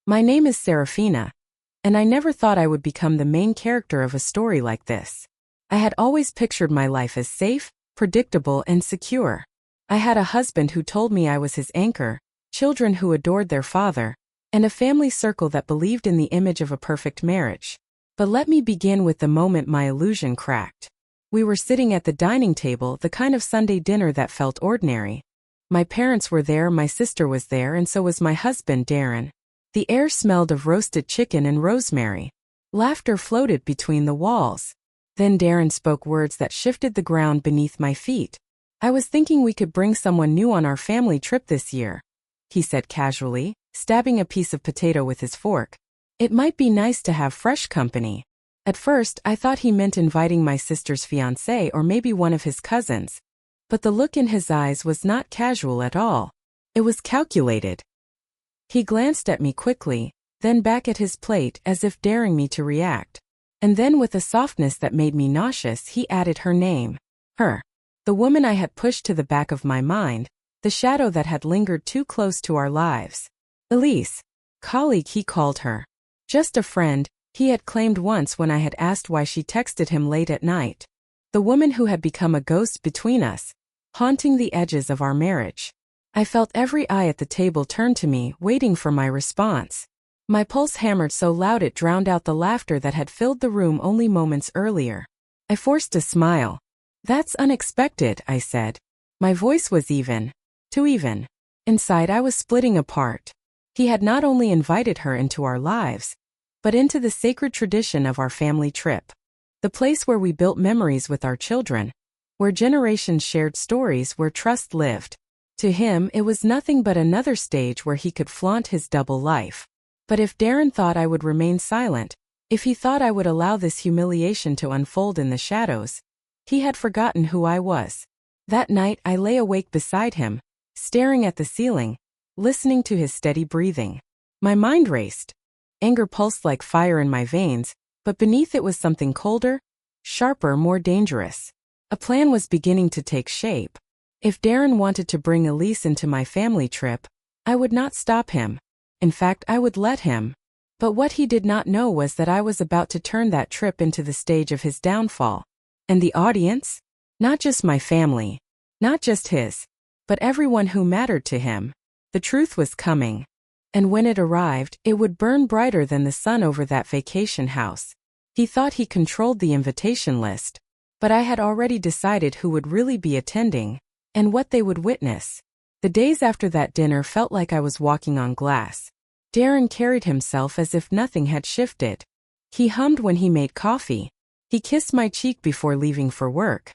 My name is Serafina, and I never thought I would become the main character of a story like this. I had always pictured my life as safe, predictable, and secure. I had a husband who told me I was his anchor, children who adored their father, and a family circle that believed in the image of a perfect marriage. But let me begin with the moment my illusion cracked. We were sitting at the dining table, the kind of Sunday dinner that felt ordinary. My parents were there, my sister was there, and so was my husband, Darren. The air smelled of roasted chicken and rosemary. Laughter floated between the walls. Then Darren spoke words that shifted the ground beneath my feet. I was thinking we could bring someone new on our family trip this year, he said casually, stabbing a piece of potato with his fork. It might be nice to have fresh company. At first, I thought he meant inviting my sister's fiancé or maybe one of his cousins. But the look in his eyes was not casual at all. It was calculated. He glanced at me quickly, then back at his plate as if daring me to react. And then with a softness that made me nauseous, he added her name. Her. The woman I had pushed to the back of my mind, the shadow that had lingered too close to our lives. Elise. Colleague, he called her. Just a friend, he had claimed once when I had asked why she texted him late at night. The woman who had become a ghost between us, haunting the edges of our marriage. I felt every eye at the table turn to me, waiting for my response. My pulse hammered so loud it drowned out the laughter that had filled the room only moments earlier. I forced a smile. That's unexpected, I said. My voice was even. Too even. Inside I was splitting apart. He had not only invited her into our lives, but into the sacred tradition of our family trip. The place where we built memories with our children, where generations shared stories, where trust lived. To him, it was nothing but another stage where he could flaunt his double life. But if Darren thought I would remain silent, if he thought I would allow this humiliation to unfold in the shadows, he had forgotten who I was. That night I lay awake beside him, staring at the ceiling, listening to his steady breathing. My mind raced. Anger pulsed like fire in my veins, but beneath it was something colder, sharper, more dangerous. A plan was beginning to take shape. If Darren wanted to bring Elise into my family trip, I would not stop him. In fact, I would let him. But what he did not know was that I was about to turn that trip into the stage of his downfall. And the audience? Not just my family. Not just his. But everyone who mattered to him. The truth was coming. And when it arrived, it would burn brighter than the sun over that vacation house. He thought he controlled the invitation list. But I had already decided who would really be attending, and what they would witness. The days after that dinner felt like I was walking on glass. Darren carried himself as if nothing had shifted. He hummed when he made coffee. He kissed my cheek before leaving for work.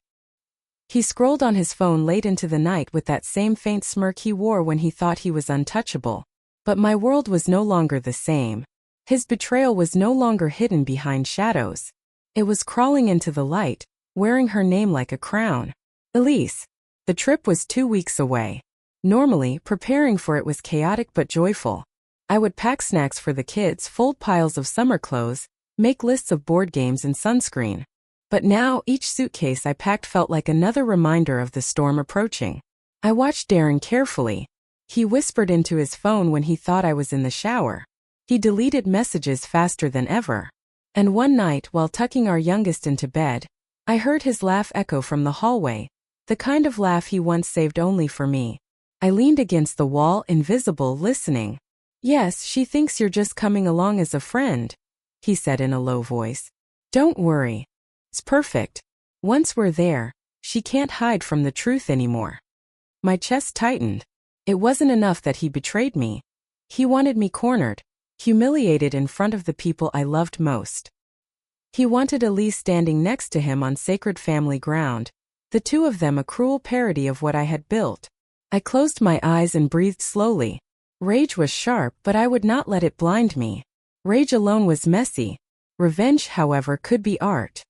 He scrolled on his phone late into the night with that same faint smirk he wore when he thought he was untouchable. But my world was no longer the same. His betrayal was no longer hidden behind shadows. It was crawling into the light, wearing her name like a crown. Elise. The trip was 2 weeks away. Normally, preparing for it was chaotic but joyful. I would pack snacks for the kids, fold piles of summer clothes, make lists of board games and sunscreen. But now, each suitcase I packed felt like another reminder of the storm approaching. I watched Darren carefully. He whispered into his phone when he thought I was in the shower. He deleted messages faster than ever. And one night, while tucking our youngest into bed, I heard his laugh echo from the hallway, the kind of laugh he once saved only for me. I leaned against the wall, invisible, listening. Yes, she thinks you're just coming along as a friend, he said in a low voice. Don't worry. It's perfect. Once we're there, she can't hide from the truth anymore. My chest tightened. It wasn't enough that he betrayed me. He wanted me cornered, humiliated in front of the people I loved most. He wanted Elise standing next to him on sacred family ground, the two of them a cruel parody of what I had built. I closed my eyes and breathed slowly. Rage was sharp, but I would not let it blind me. Rage alone was messy. Revenge, however, could be art.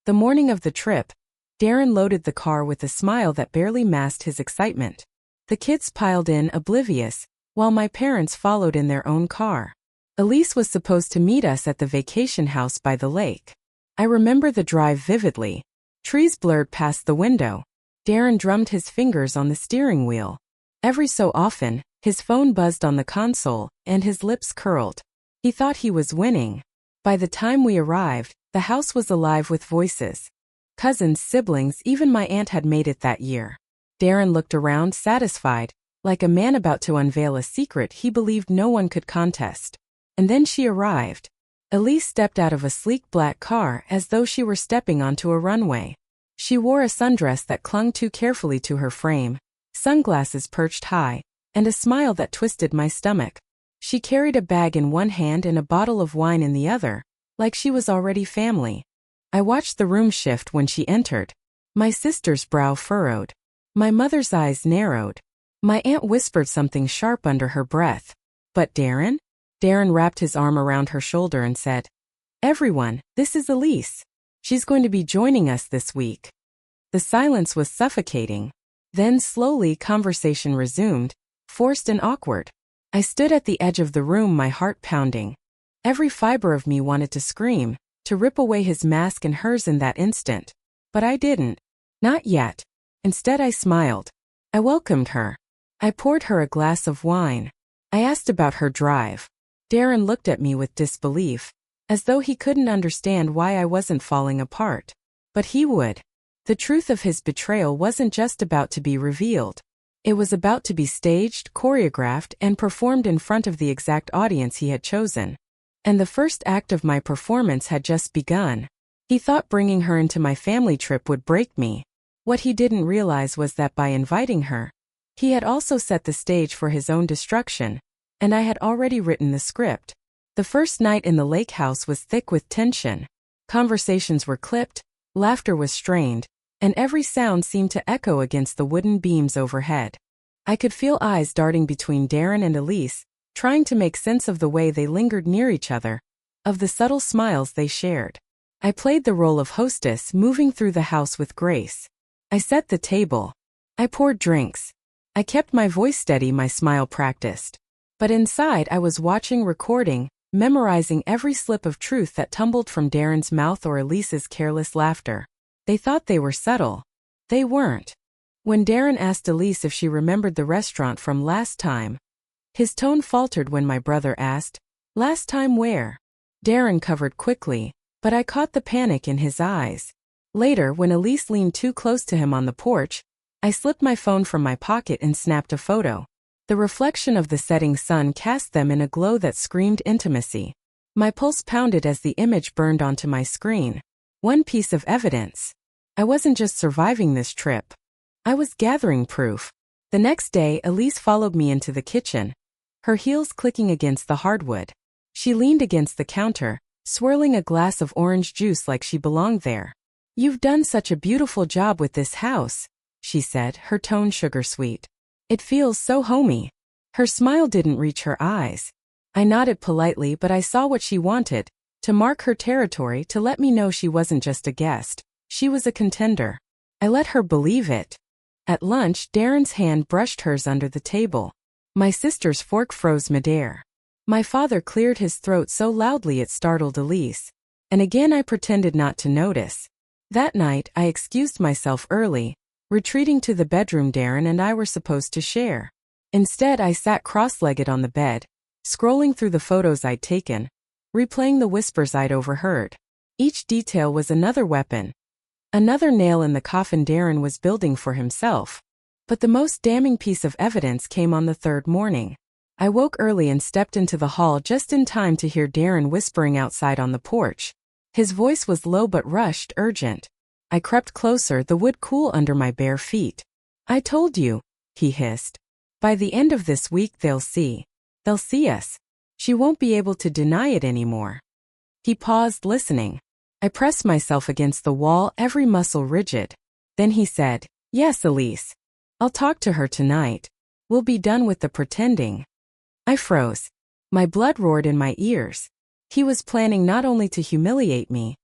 The morning of the trip, Darren loaded the car with a smile that barely masked his excitement. The kids piled in, oblivious, while my parents followed in their own car. Elise was supposed to meet us at the vacation house by the lake. I remember the drive vividly. Trees blurred past the window. Darren drummed his fingers on the steering wheel. Every so often, his phone buzzed on the console, and his lips curled. He thought he was winning. By the time we arrived, the house was alive with voices. Cousins, siblings, even my aunt had made it that year. Darren looked around, satisfied, like a man about to unveil a secret he believed no one could contest. And then she arrived. Elise stepped out of a sleek black car as though she were stepping onto a runway. She wore a sundress that clung too carefully to her frame, sunglasses perched high, and a smile that twisted my stomach. She carried a bag in one hand and a bottle of wine in the other, like she was already family. I watched the room shift when she entered. My sister's brow furrowed. My mother's eyes narrowed. My aunt whispered something sharp under her breath. But Darren? Darren wrapped his arm around her shoulder and said, "Everyone, this is Elise. She's going to be joining us this week." The silence was suffocating. Then slowly conversation resumed, forced and awkward. I stood at the edge of the room, my heart pounding. Every fiber of me wanted to scream, to rip away his mask and hers in that instant. But I didn't. Not yet. Instead I smiled. I welcomed her. I poured her a glass of wine. I asked about her drive. Darren looked at me with disbelief, as though he couldn't understand why I wasn't falling apart. But he would. The truth of his betrayal wasn't just about to be revealed. It was about to be staged, choreographed, and performed in front of the exact audience he had chosen. And the first act of my performance had just begun. He thought bringing her into my family trip would break me. What he didn't realize was that by inviting her, he had also set the stage for his own destruction, and I had already written the script. The first night in the lake house was thick with tension. Conversations were clipped, laughter was strained, and every sound seemed to echo against the wooden beams overhead. I could feel eyes darting between Darren and Elise, trying to make sense of the way they lingered near each other, of the subtle smiles they shared. I played the role of hostess, moving through the house with grace. I set the table. I poured drinks. I kept my voice steady, my smile practiced. But inside I was watching, recording, memorizing every slip of truth that tumbled from Darren's mouth or Elise's careless laughter. They thought they were subtle. They weren't. When Darren asked Elise if she remembered the restaurant from last time, his tone faltered. When my brother asked, "Last time where?" Darren covered quickly, but I caught the panic in his eyes. Later, when Elise leaned too close to him on the porch, I slipped my phone from my pocket and snapped a photo. The reflection of the setting sun cast them in a glow that screamed intimacy. My pulse pounded as the image burned onto my screen. One piece of evidence. I wasn't just surviving this trip. I was gathering proof. The next day, Elise followed me into the kitchen, her heels clicking against the hardwood. She leaned against the counter, swirling a glass of orange juice like she belonged there. "You've done such a beautiful job with this house," she said, her tone sugar-sweet. "It feels so homey." Her smile didn't reach her eyes. I nodded politely, but I saw what she wanted, to mark her territory, to let me know she wasn't just a guest. She was a contender. I let her believe it. At lunch, Darren's hand brushed hers under the table. My sister's fork froze midair. My father cleared his throat so loudly it startled Elise. And again I pretended not to notice. That night, I excused myself early, retreating to the bedroom Darren and I were supposed to share. Instead, I sat cross-legged on the bed, scrolling through the photos I'd taken, replaying the whispers I'd overheard. Each detail was another weapon, another nail in the coffin Darren was building for himself. But the most damning piece of evidence came on the third morning. I woke early and stepped into the hall just in time to hear Darren whispering outside on the porch. His voice was low but rushed, urgent. I crept closer, the wood cool under my bare feet. "I told you," he hissed. "By the end of this week they'll see. They'll see us. She won't be able to deny it anymore." He paused, listening. I pressed myself against the wall, every muscle rigid. Then he said, "Yes, Elise. I'll talk to her tonight. We'll be done with the pretending." I froze. My blood roared in my ears. He was planning not only to humiliate me,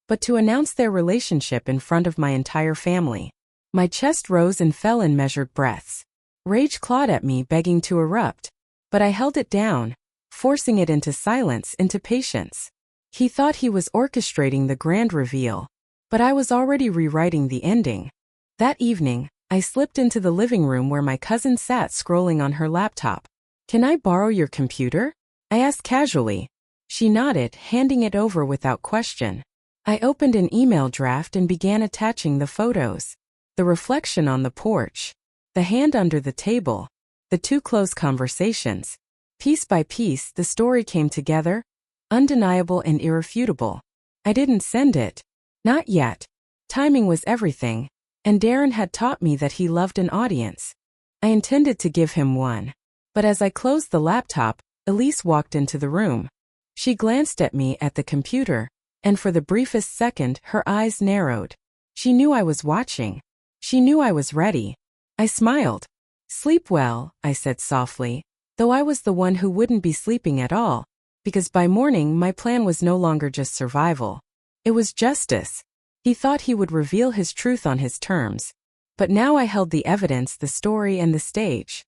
but to announce their relationship in front of my entire family. My chest rose and fell in measured breaths. Rage clawed at me, begging to erupt. But I held it down, forcing it into silence, into patience. He thought he was orchestrating the grand reveal, but I was already rewriting the ending. That evening, I slipped into the living room where my cousin sat scrolling on her laptop. "Can I borrow your computer?" I asked casually. She nodded, handing it over without question. I opened an email draft and began attaching the photos. The reflection on the porch, the hand under the table, the two close conversations. Piece by piece, the story came together, undeniable and irrefutable. I didn't send it. Not yet. Timing was everything, and Darren had taught me that he loved an audience. I intended to give him one. But as I closed the laptop, Elise walked into the room. She glanced at me at the computer, and for the briefest second, her eyes narrowed. She knew I was watching. She knew I was ready. I smiled. "Sleep well," I said softly, though I was the one who wouldn't be sleeping at all, because by morning my plan was no longer just survival. It was justice. He thought he would reveal his truth on his terms. But now I held the evidence, the story, and the stage.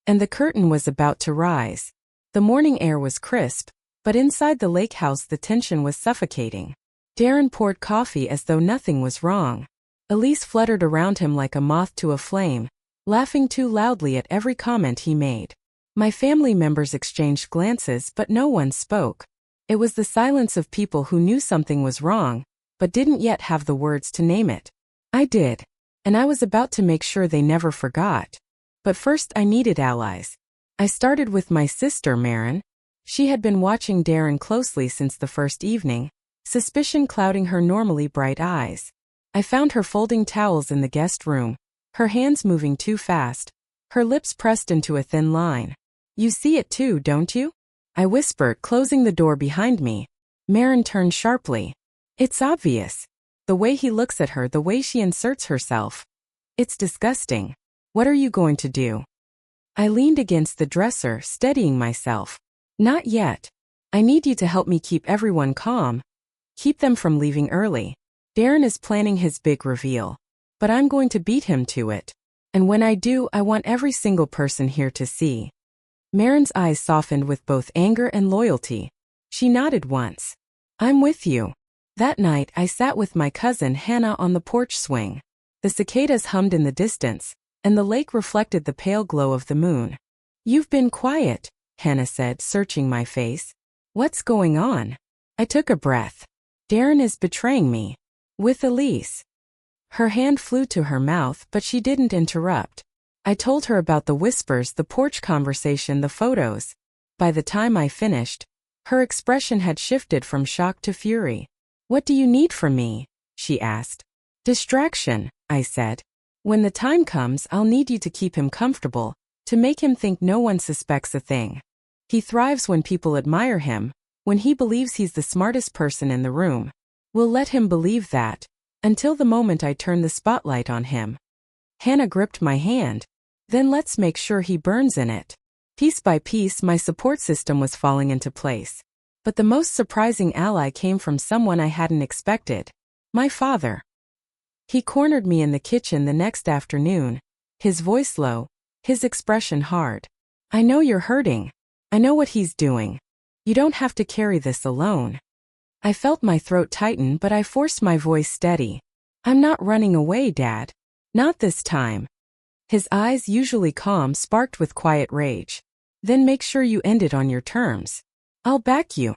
And the curtain was about to rise. The morning air was crisp, but inside the lake house the tension was suffocating. Darren poured coffee as though nothing was wrong. Elise fluttered around him like a moth to a flame, laughing too loudly at every comment he made. My family members exchanged glances, but no one spoke. It was the silence of people who knew something was wrong, but didn't yet have the words to name it. I did, and I was about to make sure they never forgot. But first I needed allies. I started with my sister, Maren. She had been watching Darren closely since the first evening, suspicion clouding her normally bright eyes. I found her folding towels in the guest room, her hands moving too fast, her lips pressed into a thin line. "You see it too, don't you?" I whispered, closing the door behind me. Maren turned sharply. "It's obvious. The way he looks at her, the way she inserts herself. It's disgusting. What are you going to do?" I leaned against the dresser, steadying myself. "Not yet. I need you to help me keep everyone calm. Keep them from leaving early. Darren is planning his big reveal. But I'm going to beat him to it. And when I do, I want every single person here to see." Maren's eyes softened with both anger and loyalty. She nodded once. "I'm with you." That night, I sat with my cousin Hannah on the porch swing. The cicadas hummed in the distance, and the lake reflected the pale glow of the moon. "You've been quiet," Hannah said, searching my face. "What's going on?" I took a breath. "Darren is betraying me. With Elise." Her hand flew to her mouth, but she didn't interrupt. I told her about the whispers, the porch conversation, the photos. By the time I finished, her expression had shifted from shock to fury. "What do you need from me?" she asked. "Distraction," I said. "When the time comes, I'll need you to keep him comfortable, to make him think no one suspects a thing. He thrives when people admire him, when he believes he's the smartest person in the room. We'll let him believe that, until the moment I turn the spotlight on him." Hannah gripped my hand. "Then let's make sure he burns in it." Piece by piece, my support system was falling into place. But the most surprising ally came from someone I hadn't expected. My father. He cornered me in the kitchen the next afternoon, his voice low, his expression hard. "I know you're hurting. I know what he's doing. You don't have to carry this alone." I felt my throat tighten, but I forced my voice steady. "I'm not running away, Dad. Not this time." His eyes, usually calm, sparked with quiet rage. "Then make sure you end it on your terms. I'll back you."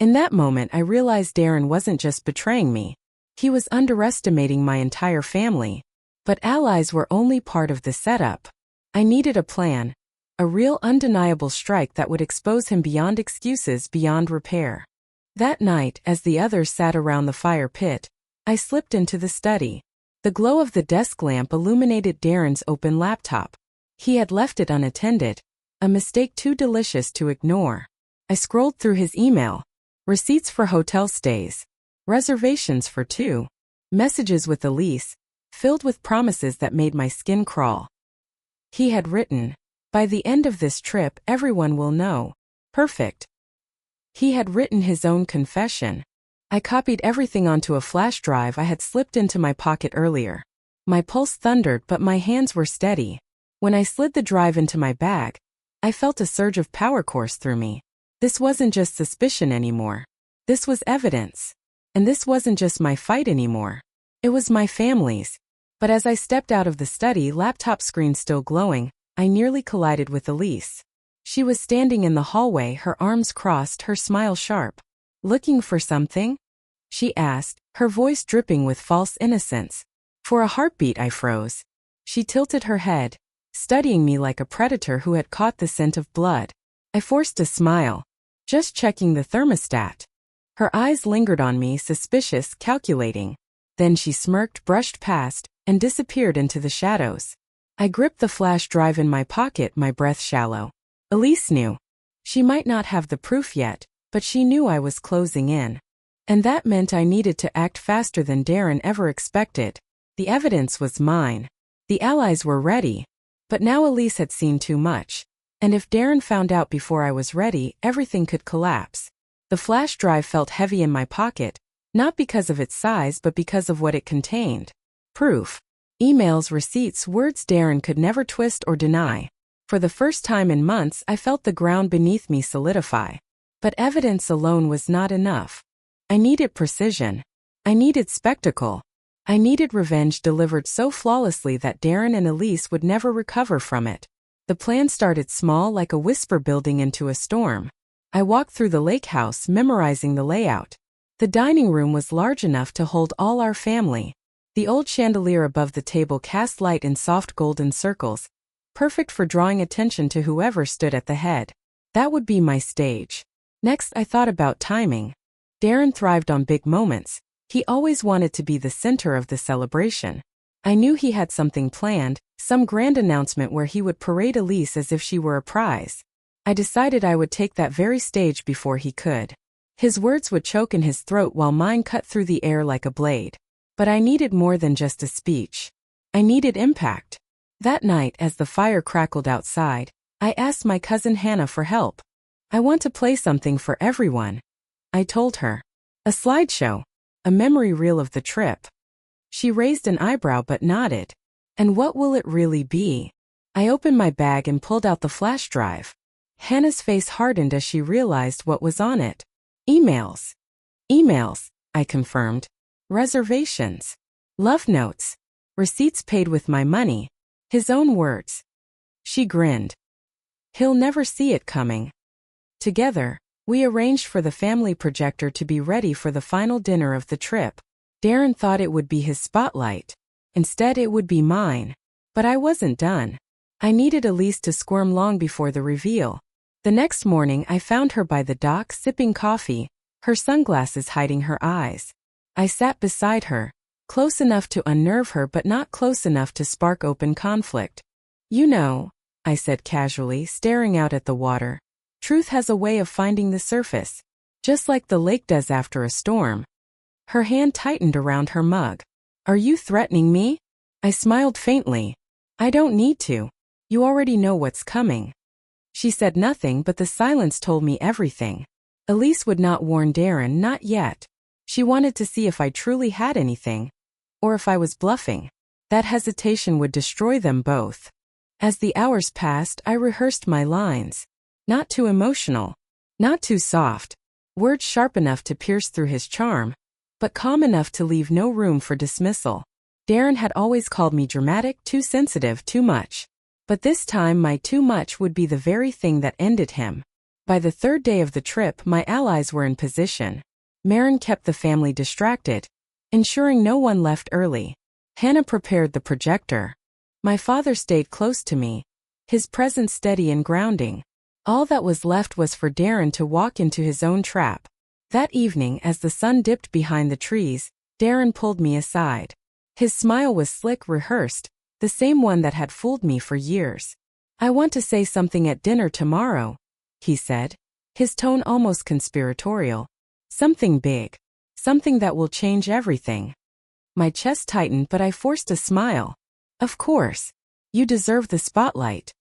In that moment, I realized Darren wasn't just betraying me. He was underestimating my entire family. But allies were only part of the setup. I needed a plan, a real undeniable strike that would expose him beyond excuses, beyond repair. That night, as the others sat around the fire pit, I slipped into the study. The glow of the desk lamp illuminated Darren's open laptop. He had left it unattended, a mistake too delicious to ignore. I scrolled through his email. Receipts for hotel stays. Reservations for 2. Messages with Elise, filled with promises that made my skin crawl. He had written, "By the end of this trip, everyone will know." Perfect. He had written his own confession. I copied everything onto a flash drive I had slipped into my pocket earlier. My pulse thundered, but my hands were steady. When I slid the drive into my bag, I felt a surge of power course through me. This wasn't just suspicion anymore. This was evidence. And this wasn't just my fight anymore. It was my family's. But as I stepped out of the study, laptop screen still glowing, I nearly collided with Elise. She was standing in the hallway, her arms crossed, her smile sharp. "Looking for something?" she asked, her voice dripping with false innocence. For a heartbeat I froze. She tilted her head, studying me like a predator who had caught the scent of blood. I forced a smile. "Just checking the thermostat." Her eyes lingered on me, suspicious, calculating. Then she smirked, brushed past, and disappeared into the shadows. I gripped the flash drive in my pocket, my breath shallow. Elise knew. She might not have the proof yet, but she knew I was closing in. And that meant I needed to act faster than Darren ever expected. The evidence was mine. The allies were ready. But now Elise had seen too much. And if Darren found out before I was ready, everything could collapse. The flash drive felt heavy in my pocket, not because of its size but because of what it contained. Proof. Emails, receipts, words Darren could never twist or deny. For the first time in months I felt the ground beneath me solidify. But evidence alone was not enough. I needed precision. I needed spectacle. I needed revenge delivered so flawlessly that Darren and Elise would never recover from it. The plan started small, like a whisper building into a storm. I walked through the lake house, memorizing the layout. The dining room was large enough to hold all our family. The old chandelier above the table cast light in soft golden circles, perfect for drawing attention to whoever stood at the head. That would be my stage. Next, I thought about timing. Darren thrived on big moments. He always wanted to be the center of the celebration. I knew he had something planned, some grand announcement where he would parade Elise as if she were a prize. I decided I would take that very stage before he could. His words would choke in his throat while mine cut through the air like a blade. But I needed more than just a speech. I needed impact. That night, as the fire crackled outside, I asked my cousin Hannah for help. "I want to play something for everyone," I told her. "A slideshow. A memory reel of the trip." She raised an eyebrow but nodded. "And what will it really be?" I opened my bag and pulled out the flash drive. Hannah's face hardened as she realized what was on it. "Emails." "Emails," I confirmed. "Reservations. Love notes. Receipts paid with my money." His own words. She grinned. "He'll never see it coming." Together, we arranged for the family projector to be ready for the final dinner of the trip. Darren thought it would be his spotlight. Instead, it would be mine. But I wasn't done. I needed Elise to squirm long before the reveal. The next morning, I found her by the dock sipping coffee, her sunglasses hiding her eyes. I sat beside her, close enough to unnerve her but not close enough to spark open conflict. "You know," I said casually, staring out at the water, "truth has a way of finding the surface, just like the lake does after a storm." Her hand tightened around her mug. "Are you threatening me?" I smiled faintly. "I don't need to. You already know what's coming." She said nothing, but the silence told me everything. Elise would not warn Darren, not yet. She wanted to see if I truly had anything, or if I was bluffing. That hesitation would destroy them both. As the hours passed, I rehearsed my lines. Not too emotional, not too soft, words sharp enough to pierce through his charm, but calm enough to leave no room for dismissal. Darren had always called me dramatic, too sensitive, too much. But this time my too much would be the very thing that ended him. By the third day of the trip, my allies were in position. Marin kept the family distracted, ensuring no one left early. Hannah prepared the projector. My father stayed close to me, his presence steady and grounding. All that was left was for Darren to walk into his own trap. That evening, as the sun dipped behind the trees, Darren pulled me aside. His smile was slick, rehearsed, the same one that had fooled me for years. "I want to say something at dinner tomorrow," he said, his tone almost conspiratorial. "Something big. Something that will change everything." My chest tightened, but I forced a smile. "Of course. You deserve the spotlight."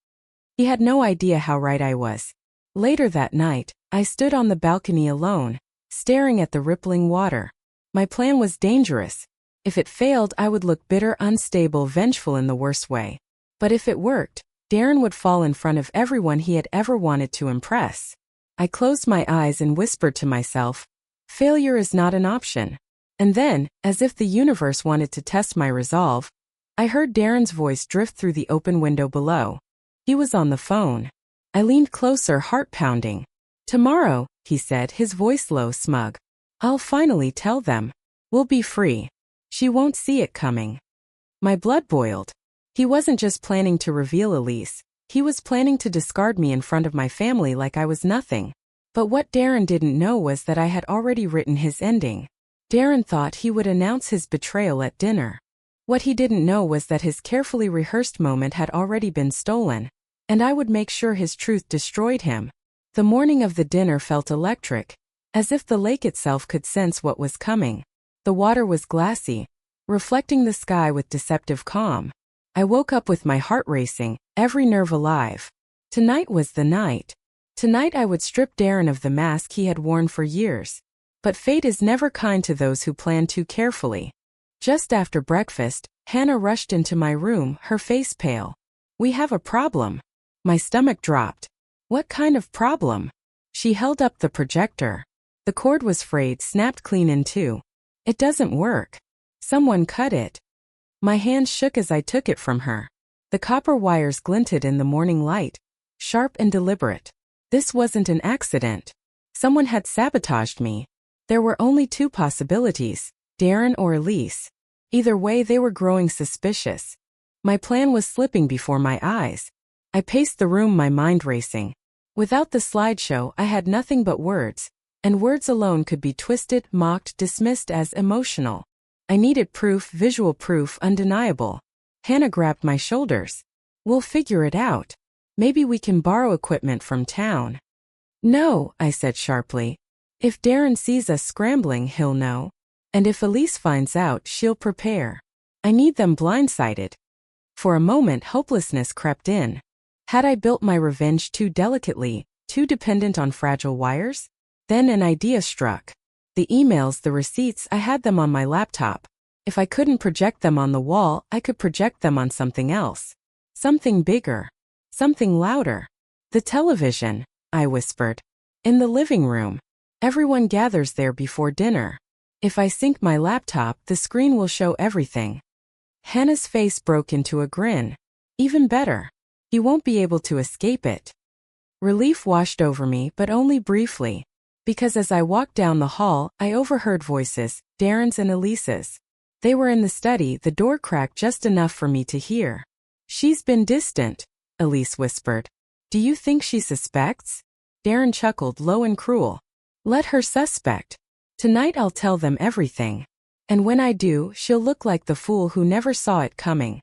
He had no idea how right I was. Later that night, I stood on the balcony alone, staring at the rippling water. My plan was dangerous. If it failed, I would look bitter, unstable, vengeful in the worst way. But if it worked, Darren would fall in front of everyone he had ever wanted to impress. I closed my eyes and whispered to myself, "Failure is not an option." And then, as if the universe wanted to test my resolve, I heard Darren's voice drift through the open window below. He was on the phone. I leaned closer, heart pounding. Tomorrow, he said, his voice low, smug. I'll finally tell them. We'll be free. She won't see it coming. My blood boiled. He wasn't just planning to reveal Elise, he was planning to discard me in front of my family like I was nothing. But what Darren didn't know was that I had already written his ending. Darren thought he would announce his betrayal at dinner. What he didn't know was that his carefully rehearsed moment had already been stolen, and I would make sure his truth destroyed him. The morning of the dinner felt electric, as if the lake itself could sense what was coming. The water was glassy, reflecting the sky with deceptive calm. I woke up with my heart racing, every nerve alive. Tonight was the night. Tonight I would strip Darren of the mask he had worn for years. But fate is never kind to those who plan too carefully. Just after breakfast, Hannah rushed into my room, her face pale. We have a problem. My stomach dropped. What kind of problem? She held up the projector. The cord was frayed, snapped clean in two. It doesn't work. Someone cut it. My hand shook as I took it from her. The copper wires glinted in the morning light, sharp and deliberate. This wasn't an accident. Someone had sabotaged me. There were only two possibilities, Darren or Elise. Either way, they were growing suspicious. My plan was slipping before my eyes. I paced the room, my mind racing. Without the slideshow, I had nothing but words, and words alone could be twisted, mocked, dismissed as emotional. I needed proof, visual proof, undeniable. Hannah grabbed my shoulders. We'll figure it out. Maybe we can borrow equipment from town. No, I said sharply. If Darren sees us scrambling, he'll know. And if Elise finds out, she'll prepare. I need them blindsided. For a moment, hopelessness crept in. Had I built my revenge too delicately, too dependent on fragile wires? Then an idea struck. The emails, the receipts, I had them on my laptop. If I couldn't project them on the wall, I could project them on something else. Something bigger. Something louder. The television, I whispered. In the living room. Everyone gathers there before dinner. If I sync my laptop, the screen will show everything. Hannah's face broke into a grin. Even better. He won't be able to escape it. Relief washed over me, but only briefly. Because as I walked down the hall, I overheard voices, Darren's and Elise's. They were in the study, the door cracked just enough for me to hear. She's been distant, Elise whispered. Do you think she suspects? Darren chuckled, low and cruel. Let her suspect. Tonight I'll tell them everything. And when I do, she'll look like the fool who never saw it coming.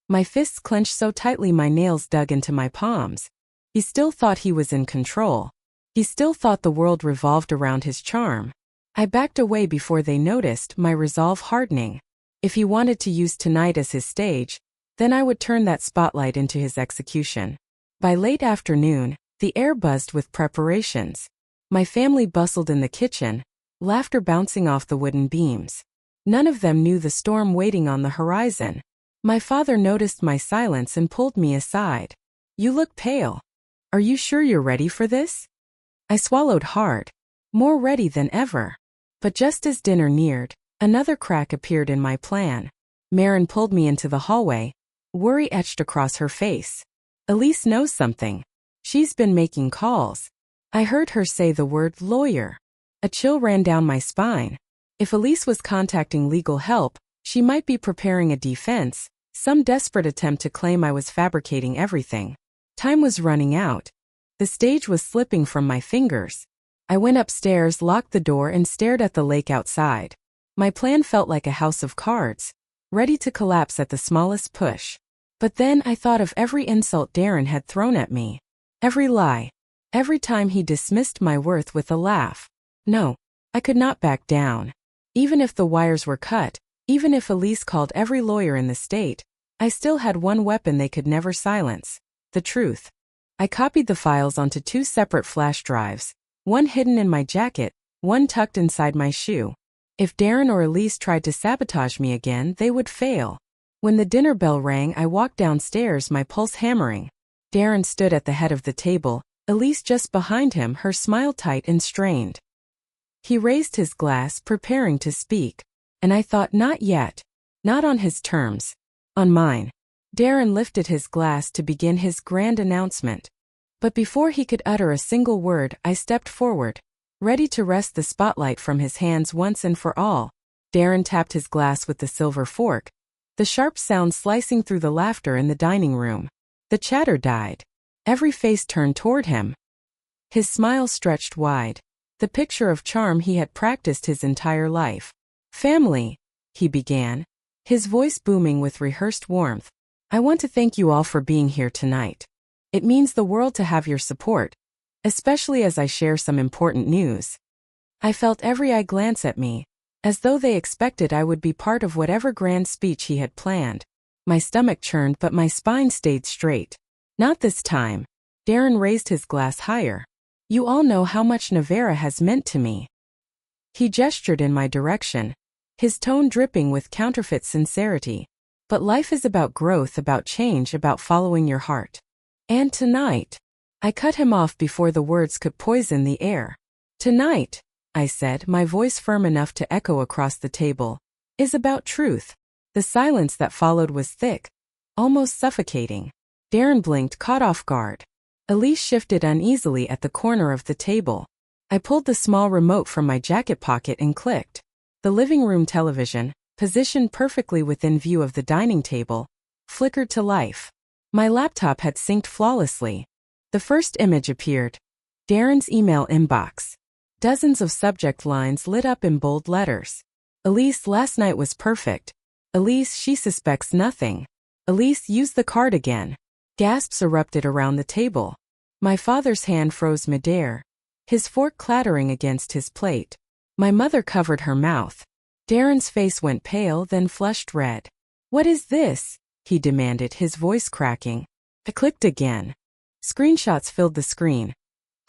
My fists clenched so tightly my nails dug into my palms. He still thought he was in control. He still thought the world revolved around his charm. I backed away before they noticed, my resolve hardening. If he wanted to use tonight as his stage, then I would turn that spotlight into his execution. By late afternoon, the air buzzed with preparations. My family bustled in the kitchen, laughter bouncing off the wooden beams. None of them knew the storm waiting on the horizon. My father noticed my silence and pulled me aside. You look pale. Are you sure you're ready for this? I swallowed hard, more ready than ever. But just as dinner neared, another crack appeared in my plan. Marin pulled me into the hallway, worry etched across her face. Elise knows something. She's been making calls. I heard her say the word lawyer. A chill ran down my spine. If Elise was contacting legal help, she might be preparing a defense, some desperate attempt to claim I was fabricating everything. Time was running out. The stage was slipping from my fingers. I went upstairs, locked the door, and stared at the lake outside. My plan felt like a house of cards, ready to collapse at the smallest push. But then I thought of every insult Darren had thrown at me. Every lie. Every time he dismissed my worth with a laugh. No, I could not back down. Even if the wires were cut, even if Elise called every lawyer in the state, I still had one weapon they could never silence: the truth. I copied the files onto 2 separate flash drives, one hidden in my jacket, one tucked inside my shoe. If Darren or Elise tried to sabotage me again, they would fail. When the dinner bell rang, I walked downstairs, my pulse hammering. Darren stood at the head of the table, Elise just behind him, her smile tight and strained. He raised his glass, preparing to speak, and I thought, not yet. Not on his terms. On mine. Darren lifted his glass to begin his grand announcement. But before he could utter a single word, I stepped forward, ready to wrest the spotlight from his hands once and for all. Darren tapped his glass with the silver fork, the sharp sound slicing through the laughter in the dining room. The chatter died. Every face turned toward him. His smile stretched wide, the picture of charm he had practiced his entire life. "Family," he began, his voice booming with rehearsed warmth. "I want to thank you all for being here tonight. It means the world to have your support, especially as I share some important news." I felt every eye glance at me, as though they expected I would be part of whatever grand speech he had planned. My stomach churned, but my spine stayed straight. "Not this time." Darren raised his glass higher. "You all know how much Navarra has meant to me." He gestured in my direction, his tone dripping with counterfeit sincerity. "But life is about growth, about change, about following your heart. And tonight—" I cut him off before the words could poison the air. "Tonight," I said, my voice firm enough to echo across the table, "is about truth." The silence that followed was thick, almost suffocating. Darren blinked, caught off guard. Elise shifted uneasily at the corner of the table. I pulled the small remote from my jacket pocket and clicked. The living room television, positioned perfectly within view of the dining table, flickered to life. My laptop had synced flawlessly. The first image appeared. Darren's email inbox. Dozens of subject lines lit up in bold letters. "Elise, last night was perfect." "Elise, she suspects nothing." "Elise, use the card again." Gasps erupted around the table. My father's hand froze midair, his fork clattering against his plate. My mother covered her mouth. Darren's face went pale, then flushed red. "What is this?" he demanded, his voice cracking. I clicked again. Screenshots filled the screen.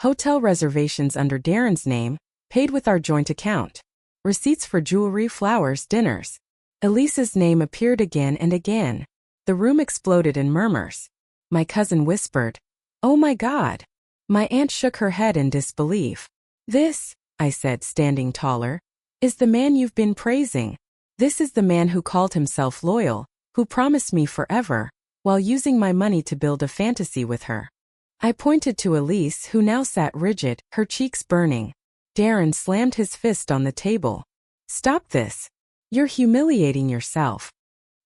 Hotel reservations under Darren's name, paid with our joint account. Receipts for jewelry, flowers, dinners. Elise's name appeared again and again. The room exploded in murmurs. My cousin whispered, "Oh my God." My aunt shook her head in disbelief. "This," I said, standing taller, "is the man you've been praising. This is the man who called himself loyal, who promised me forever, while using my money to build a fantasy with her." I pointed to Elise, who now sat rigid, her cheeks burning. Darren slammed his fist on the table. "Stop this. You're humiliating yourself."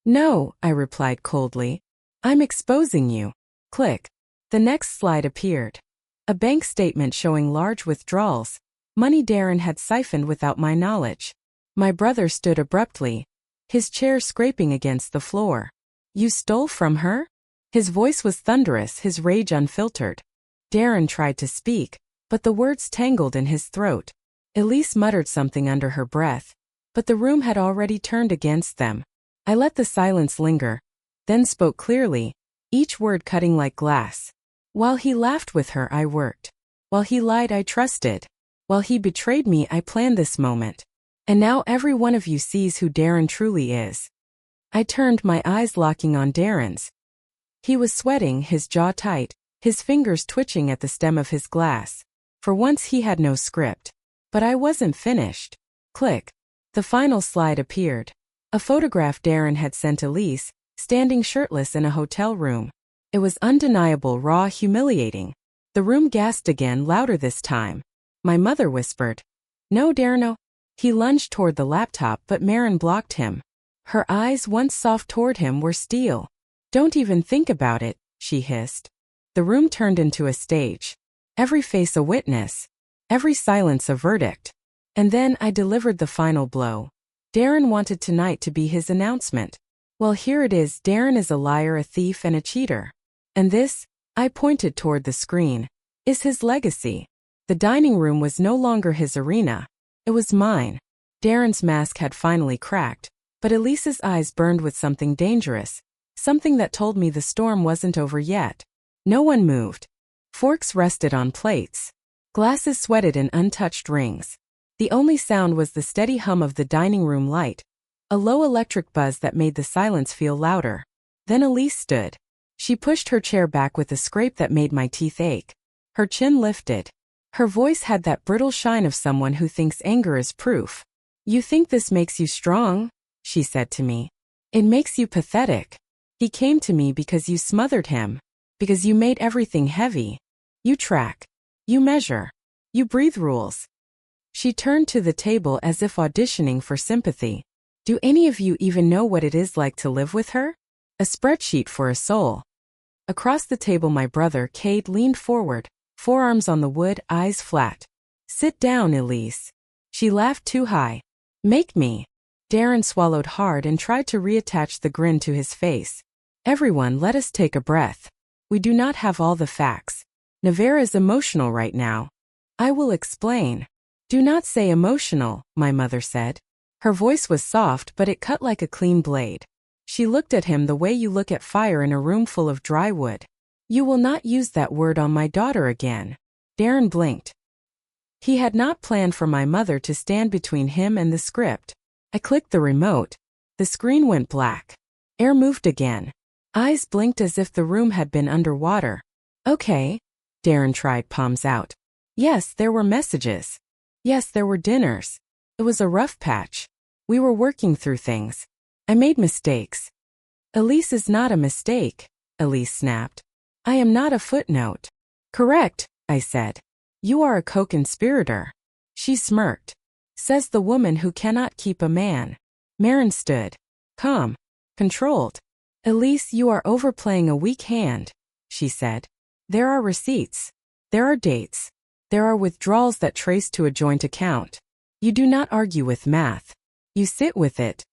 "No," I replied coldly. "I'm exposing you." Click. The next slide appeared. A bank statement showing large withdrawals, money Darren had siphoned without my knowledge. My brother stood abruptly, his chair scraping against the floor. "You stole from her?" His voice was thunderous, his rage unfiltered. Darren tried to speak, but the words tangled in his throat. Elise muttered something under her breath, but the room had already turned against them. I let the silence linger, then spoke clearly, each word cutting like glass. "While he laughed with her, I worked. While he lied, I trusted. While he betrayed me, I planned this moment. And now every one of you sees who Darren truly is." I turned, my eyes locking on Darren's. He was sweating, his jaw tight, his fingers twitching at the stem of his glass. For once he had no script. But I wasn't finished. Click. The final slide appeared. A photograph Darren had sent Elise, standing shirtless in a hotel room. It was undeniable, raw, humiliating. The room gasped again, louder this time. My mother whispered, "No, Darren, no." He lunged toward the laptop, but Marin blocked him. Her eyes, once soft toward him, were steel. "Don't even think about it," she hissed. The room turned into a stage. Every face a witness. Every silence a verdict. And then I delivered the final blow. Darren wanted tonight to be his announcement. Well, here it is. Darren is a liar, a thief, and a cheater. And this, I pointed toward the screen, is his legacy. The dining room was no longer his arena. It was mine. Darren's mask had finally cracked, but Elise's eyes burned with something dangerous, something that told me the storm wasn't over yet. No one moved. Forks rested on plates. Glasses sweated in untouched rings. The only sound was the steady hum of the dining room light, a low electric buzz that made the silence feel louder. Then Elise stood. She pushed her chair back with a scrape that made my teeth ache. Her chin lifted. Her voice had that brittle shine of someone who thinks anger is proof. "You think this makes you strong?" she said to me. "It makes you pathetic. He came to me because you smothered him, because you made everything heavy. You track. You measure. You breathe rules. She turned to the table as if auditioning for sympathy. Do any of you even know what it is like to live with her? A spreadsheet for a soul. Across the table my brother Cade leaned forward, forearms on the wood, eyes flat. Sit down, Elise. She laughed too high. Make me. Darren swallowed hard and tried to reattach the grin to his face. Everyone, let us take a breath. We do not have all the facts. Navarre is emotional right now. I will explain. Do not say emotional, my mother said. Her voice was soft, but it cut like a clean blade. She looked at him the way you look at fire in a room full of dry wood. You will not use that word on my daughter again. Darren blinked. He had not planned for my mother to stand between him and the script. I clicked the remote. The screen went black. Air moved again. Eyes blinked as if the room had been underwater. Okay. Darren tried, palms out. Yes, there were messages. Yes, there were dinners. It was a rough patch. We were working through things. I made mistakes. Elise is not a mistake, Elise snapped. I am not a footnote. Correct, I said. You are a co-conspirator. She smirked. Says the woman who cannot keep a man. Marin stood. Calm. Controlled. Elise, you are overplaying a weak hand, she said. There are receipts. There are dates. There are withdrawals that trace to a joint account. You do not argue with math. You sit with it.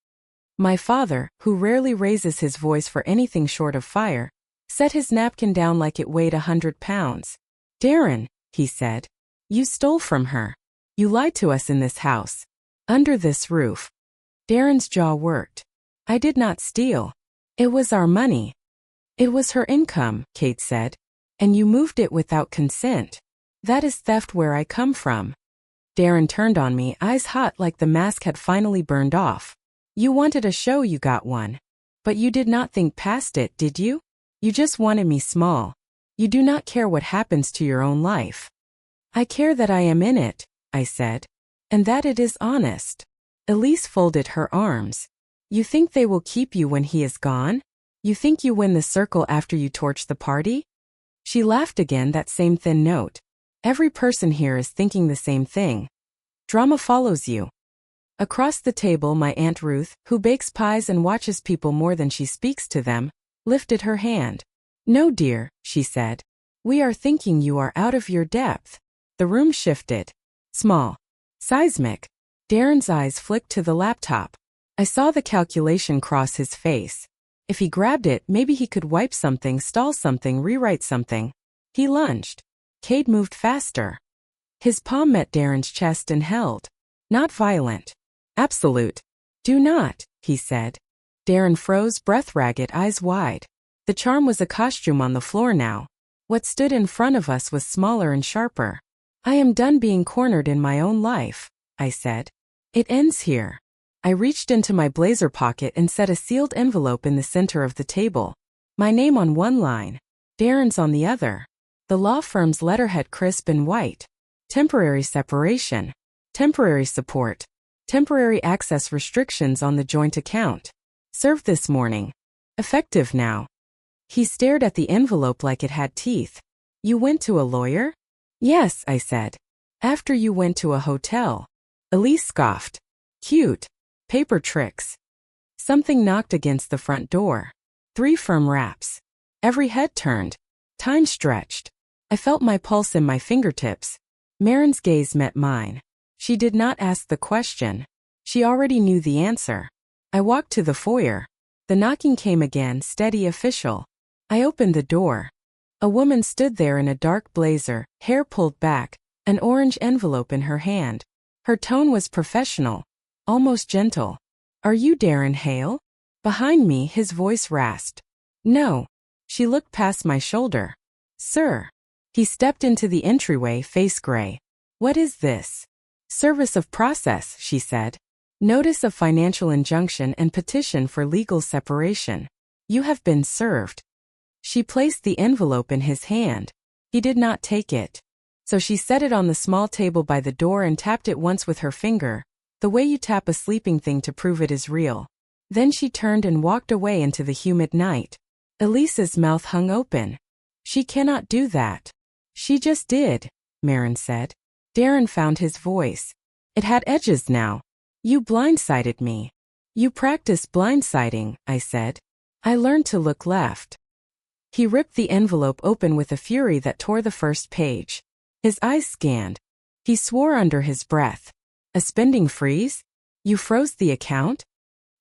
My father, who rarely raises his voice for anything short of fire, set his napkin down like it weighed 100 pounds. Darren, he said, you stole from her. You lied to us in this house. Under this roof. Darren's jaw worked. I did not steal. It was our money. It was her income, Kate said. And you moved it without consent. That is theft where I come from. Darren turned on me, eyes hot like the mask had finally burned off. You wanted a show, you got one. But you did not think past it, did you? You just wanted me small. You do not care what happens to your own life. I care that I am in it, I said. And that it is honest. Elise folded her arms. You think they will keep you when he is gone? You think you win the circle after you torch the party? She laughed again, that same thin note. Every person here is thinking the same thing. Drama follows you. Across the table my Aunt Ruth, who bakes pies and watches people more than she speaks to them, lifted her hand. No, dear, she said. We are thinking you are out of your depth. The room shifted. Small. Seismic. Darren's eyes flicked to the laptop. I saw the calculation cross his face. If he grabbed it, maybe he could wipe something, stall something, rewrite something. He lunged. Cade moved faster. His palm met Darren's chest and held. Not violent. Absolute. Do not, he said. Darren froze, breath ragged, eyes wide. The charm was a costume on the floor now. What stood in front of us was smaller and sharper. I am done being cornered in my own life, I said. It ends here. I reached into my blazer pocket and set a sealed envelope in the center of the table. My name on one line. Darren's on the other. The law firm's letterhead crisp and white. Temporary separation. Temporary support. Temporary access restrictions on the joint account. Served this morning. Effective now. He stared at the envelope like it had teeth. You went to a lawyer? Yes, I said. After you went to a hotel. Elise scoffed. Cute. Paper tricks. Something knocked against the front door. 3 firm raps. Every head turned. Time stretched. I felt my pulse in my fingertips. Marin's gaze met mine. She did not ask the question. She already knew the answer. I walked to the foyer. The knocking came again, steady, official. I opened the door. A woman stood there in a dark blazer, hair pulled back, an orange envelope in her hand. Her tone was professional, almost gentle. Are you Darren Hale? Behind me, his voice rasped. No. She looked past my shoulder. Sir. He stepped into the entryway, face gray. What is this? Service of process, she said. Notice of financial injunction and petition for legal separation. You have been served. She placed the envelope in his hand. He did not take it. So she set it on the small table by the door and tapped it once with her finger, the way you tap a sleeping thing to prove it is real. Then she turned and walked away into the humid night. Elise's mouth hung open. She cannot do that. She just did, Marin said. Darren found his voice. It had edges now. You blindsided me. You practice blindsiding, I said. I learned to look left. He ripped the envelope open with a fury that tore the first page. His eyes scanned. He swore under his breath. A spending freeze? You froze the account?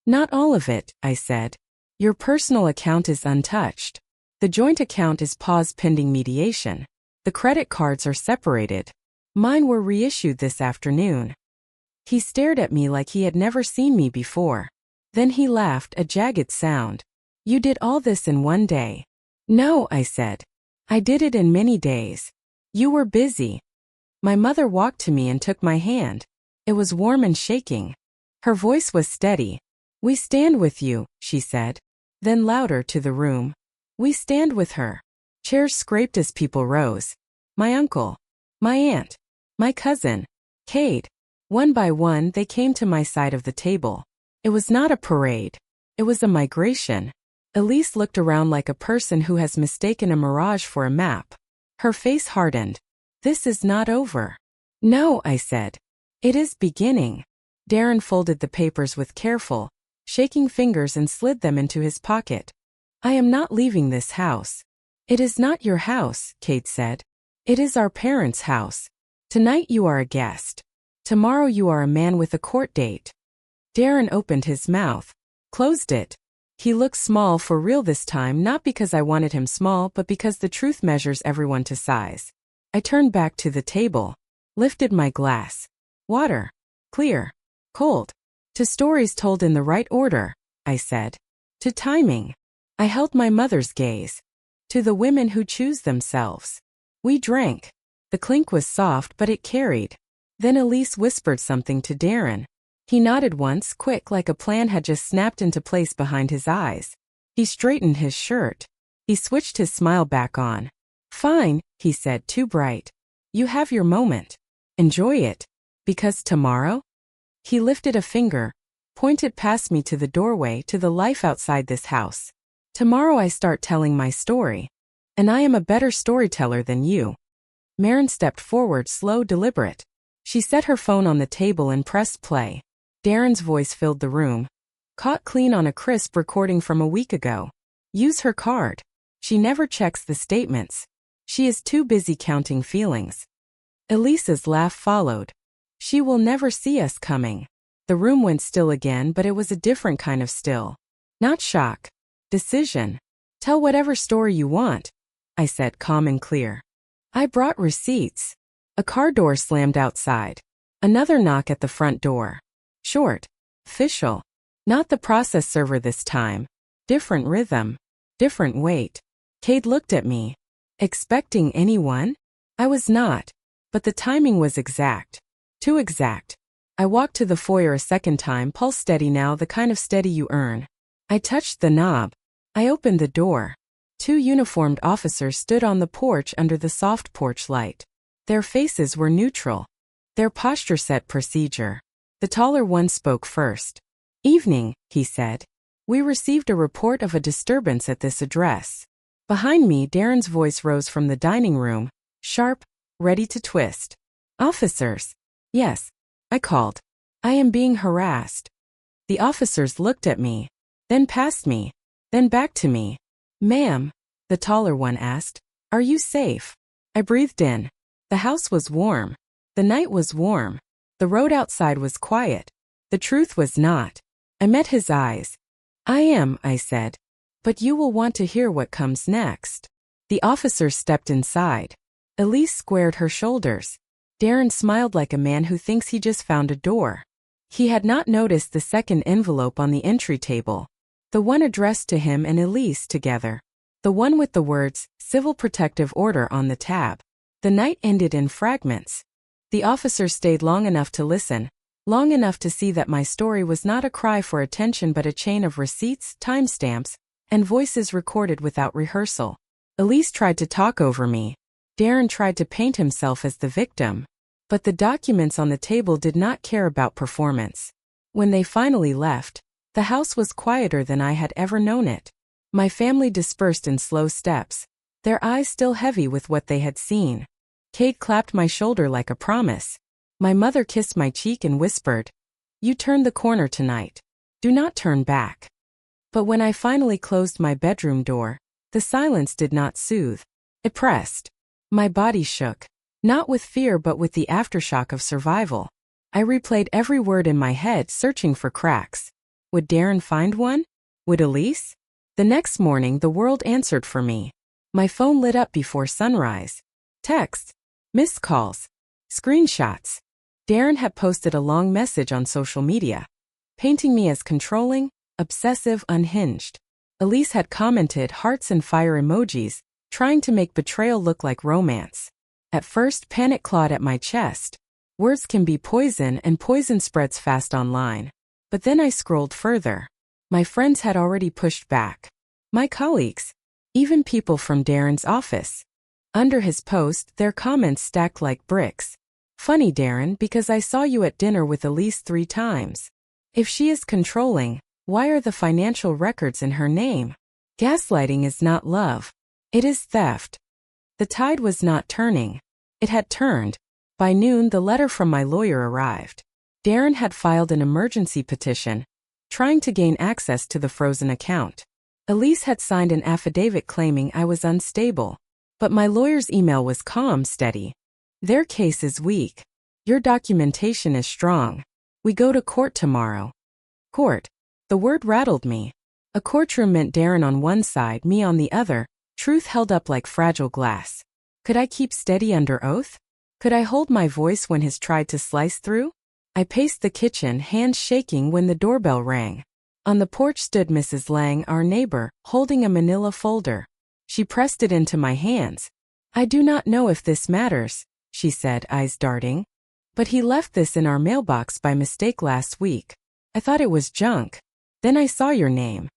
Not all of it, I said. Your personal account is untouched. The joint account is paused pending mediation. The credit cards are separated. Mine were reissued this afternoon. He stared at me like he had never seen me before. Then he laughed, a jagged sound. You did all this in one day. No, I said. I did it in many days. You were busy. My mother walked to me and took my hand. It was warm and shaking. Her voice was steady. We stand with you, she said. Then louder to the room. We stand with her. Chairs scraped as people rose. My uncle. My aunt. My cousin. Cade. One by one they came to my side of the table. It was not a parade. It was a migration. Elise looked around like a person who has mistaken a mirage for a map. Her face hardened. This is not over. No, I said. It is beginning. Darren folded the papers with careful, shaking fingers and slid them into his pocket. I am not leaving this house. It is not your house, Cade said. It is our parents' house. Tonight you are a guest. Tomorrow you are a man with a court date. Darren opened his mouth, closed it. He looked small for real this time, not because I wanted him small, but because the truth measures everyone to size. I turned back to the table, lifted my glass. Water. Clear. Cold. To stories told in the right order, I said. To timing. I held my mother's gaze. To the women who choose themselves. We drank. The clink was soft, but it carried. Then Elise whispered something to Darren. He nodded once, quick, like a plan had just snapped into place behind his eyes. He straightened his shirt. He switched his smile back on. Fine, he said, too bright. You have your moment. Enjoy it. Because tomorrow? He lifted a finger, pointed past me to the doorway, to the life outside this house. Tomorrow I start telling my story. And I am a better storyteller than you. Marin stepped forward, slow, deliberate. She set her phone on the table and pressed play. Darren's voice filled the room. Caught clean on a crisp recording from a week ago. Use her card. She never checks the statements. She is too busy counting feelings. Elisa's laugh followed. She will never see us coming. The room went still again, but it was a different kind of still. Not shock. Decision. Tell whatever story you want, I said, calm and clear. I brought receipts. A car door slammed outside. Another knock at the front door. Short. Official. Not the process server this time. Different rhythm. Different weight. Cade looked at me. Expecting anyone? I was not. But the timing was exact. Too exact. I walked to the foyer a second time, pulse steady now, the kind of steady you earn. I touched the knob. I opened the door. 2 uniformed officers stood on the porch under the soft porch light. Their faces were neutral. Their posture set procedure. The taller one spoke first. Evening, he said. We received a report of a disturbance at this address. Behind me, Darren's voice rose from the dining room, sharp, ready to twist. Officers. Yes. I called. I am being harassed. The officers looked at me, then past me, then back to me. Ma'am, the taller one asked, are you safe? I breathed in. The house was warm. The night was warm. The road outside was quiet. The truth was not. I met his eyes. I am, I said. But you will want to hear what comes next. The officers stepped inside. Elise squared her shoulders. Darren smiled like a man who thinks he just found a door. He had not noticed the second envelope on the entry table. The one addressed to him and Elise together. The one with the words, Civil Protective Order on the tab. The night ended in fragments. The officers stayed long enough to listen, long enough to see that my story was not a cry for attention but a chain of receipts, timestamps, and voices recorded without rehearsal. Elise tried to talk over me. Darren tried to paint himself as the victim. But the documents on the table did not care about performance. When they finally left, the house was quieter than I had ever known it. My family dispersed in slow steps. their eyes still heavy with what they had seen. Kate clapped my shoulder like a promise. My mother kissed my cheek and whispered, "You turned the corner tonight. Do not turn back." But when I finally closed my bedroom door, the silence did not soothe. It pressed. My body shook, not with fear but with the aftershock of survival. I replayed every word in my head, searching for cracks. Would Darren find one? Would Elise? The next morning, the world answered for me. My phone lit up before sunrise. Texts, missed calls, screenshots. Darren had posted a long message on social media, painting me as controlling, obsessive, unhinged. Elise had commented hearts and fire emojis, trying to make betrayal look like romance. At first, panic clawed at my chest. Words can be poison, and poison spreads fast online. But then I scrolled further. My friends had already pushed back. My colleagues. Even people from Darren's office. Under his post, their comments stacked like bricks. "Funny, Darren, because I saw you at dinner with Elise 3 times. If she is controlling, why are the financial records in her name? Gaslighting is not love. It is theft." The tide was not turning. It had turned. By noon, the letter from my lawyer arrived. Darren had filed an emergency petition, trying to gain access to the frozen account. Elise had signed an affidavit claiming I was unstable. But my lawyer's email was calm, steady. "Their case is weak. Your documentation is strong. We go to court tomorrow." Court. The word rattled me. A courtroom meant Darren on one side, me on the other, truth held up like fragile glass. Could I keep steady under oath? Could I hold my voice when his tried to slice through? I paced the kitchen, hands shaking when the doorbell rang. On the porch stood Mrs. Lang, our neighbor, holding a manila folder. She pressed it into my hands. "I do not know if this matters," she said, eyes darting. "But he left this in our mailbox by mistake last week. I thought it was junk. Then I saw your name."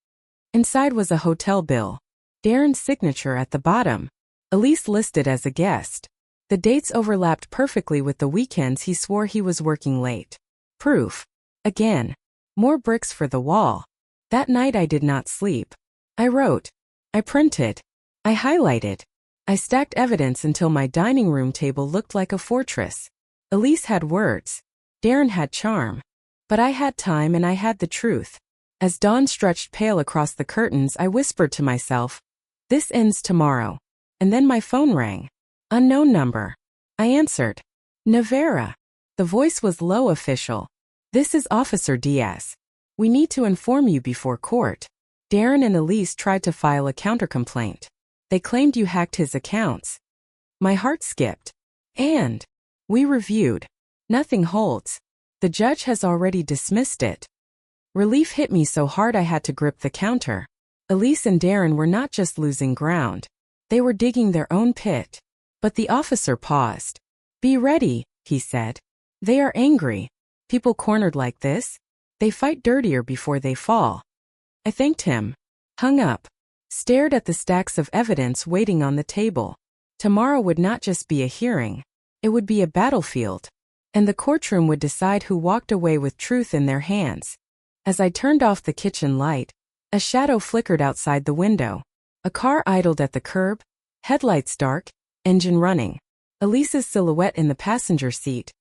Inside was a hotel bill. Darren's signature at the bottom. Elise listed as a guest. The dates overlapped perfectly with the weekends he swore he was working late. Proof. Again. More bricks for the wall. That night I did not sleep. I wrote. I printed. I highlighted. I stacked evidence until my dining room table looked like a fortress. Elise had words. Darren had charm. But I had time and I had the truth. As dawn stretched pale across the curtains, I whispered to myself, "This ends tomorrow." And then my phone rang. Unknown number. I answered. "Nevera." The voice was low, official. "This is Officer Diaz. We need to inform you before court. Darren and Elise tried to file a countercomplaint. They claimed you hacked his accounts." My heart skipped. "And we reviewed. Nothing holds. The judge has already dismissed it." Relief hit me so hard I had to grip the counter. Elise and Darren were not just losing ground. They were digging their own pit. But the officer paused. "Be ready," he said. "They are angry. People cornered like this, they fight dirtier before they fall." I thanked him. Hung up. Stared at the stacks of evidence waiting on the table. Tomorrow would not just be a hearing. It would be a battlefield. And the courtroom would decide who walked away with truth in their hands. As I turned off the kitchen light, a shadow flickered outside the window. A car idled at the curb, headlights dark, engine running. Elise's silhouette in the passenger seat.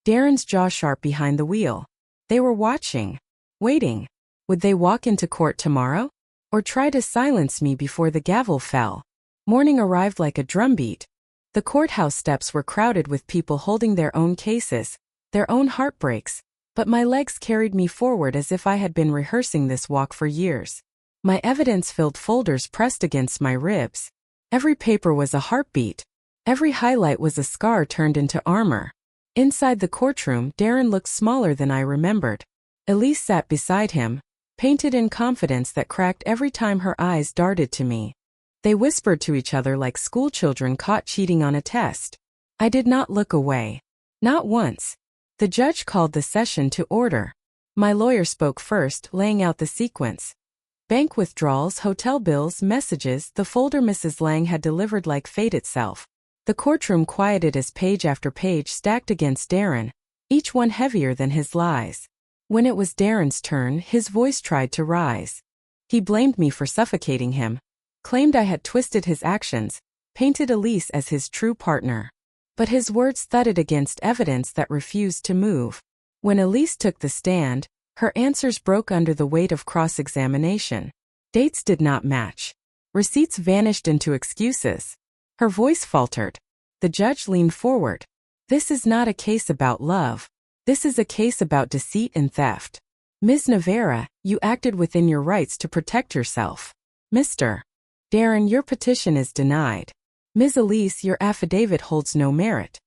Darren's jaw sharp behind the wheel. They were watching. Waiting. Would they walk into court tomorrow? Or try to silence me before the gavel fell? Morning arrived like a drumbeat. The courthouse steps were crowded with people holding their own cases, their own heartbreaks, but my legs carried me forward as if I had been rehearsing this walk for years. My evidence-filled folders pressed against my ribs. Every paper was a heartbeat. Every highlight was a scar turned into armor. Inside the courtroom, Darren looked smaller than I remembered. Elise sat beside him, painted in confidence that cracked every time her eyes darted to me. They whispered to each other like schoolchildren caught cheating on a test. I did not look away. Not once. The judge called the session to order. My lawyer spoke first, laying out the sequence. Bank withdrawals, hotel bills, messages, the folder Mrs. Lang had delivered like fate itself. The courtroom quieted as page after page stacked against Darren, each one heavier than his lies. When it was Darren's turn, his voice tried to rise. He blamed me for suffocating him, claimed I had twisted his actions, painted Elise as his true partner. But his words thudded against evidence that refused to move. When Elise took the stand, her answers broke under the weight of cross-examination. Dates did not match. Receipts vanished into excuses. Her voice faltered. The judge leaned forward. This is not a case about love. This is a case about deceit and theft. Ms. Navarra, you acted within your rights to protect yourself. Mr. Darren, your petition is denied. Ms. Elise, your affidavit holds no merit.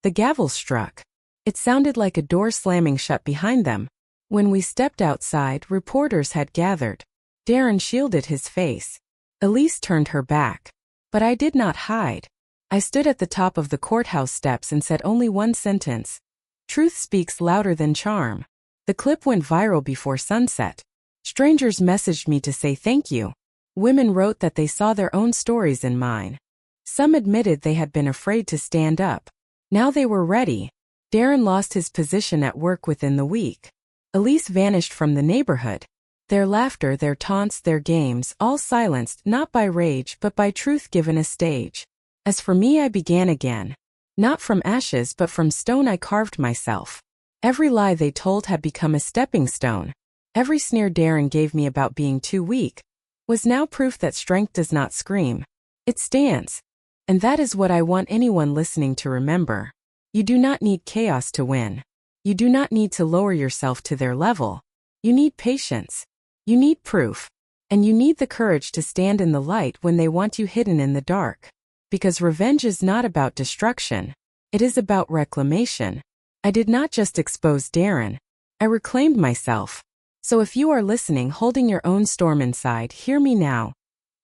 The gavel struck. It sounded like a door slamming shut behind them. When we stepped outside, reporters had gathered. Darren shielded his face. Elise turned her back. But I did not hide. I stood at the top of the courthouse steps and said only one sentence. Truth speaks louder than charm. The clip went viral before sunset. Strangers messaged me to say thank you. Women wrote that they saw their own stories in mine. Some admitted they had been afraid to stand up. Now they were ready. Darren lost his position at work within the week. Elise vanished from the neighborhood. Their laughter, their taunts, their games, all silenced not by rage but by truth given a stage. As for me, I began again. Not from ashes but from stone I carved myself. Every lie they told had become a stepping stone. Every sneer Darren gave me about being too weak was now proof that strength does not scream. It stands. And that is what I want anyone listening to remember. You do not need chaos to win. You do not need to lower yourself to their level. You need patience. You need proof. And you need the courage to stand in the light when they want you hidden in the dark. Because revenge is not about destruction. It is about reclamation. I did not just expose Darren. I reclaimed myself. So if you are listening holding your own storm inside, hear me now.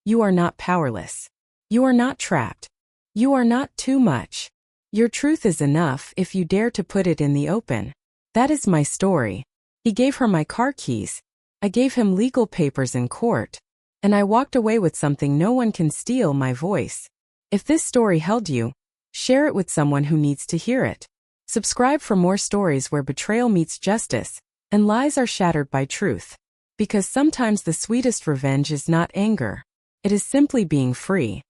You are not powerless. You are not trapped. You are not too much. Your truth is enough if you dare to put it in the open. That is my story. He gave her my car keys. I gave him legal papers in court. And I walked away with something no one can steal: my voice. If this story held you, share it with someone who needs to hear it. Subscribe for more stories where betrayal meets justice, and lies are shattered by truth. Because sometimes the sweetest revenge is not anger. It is simply being free.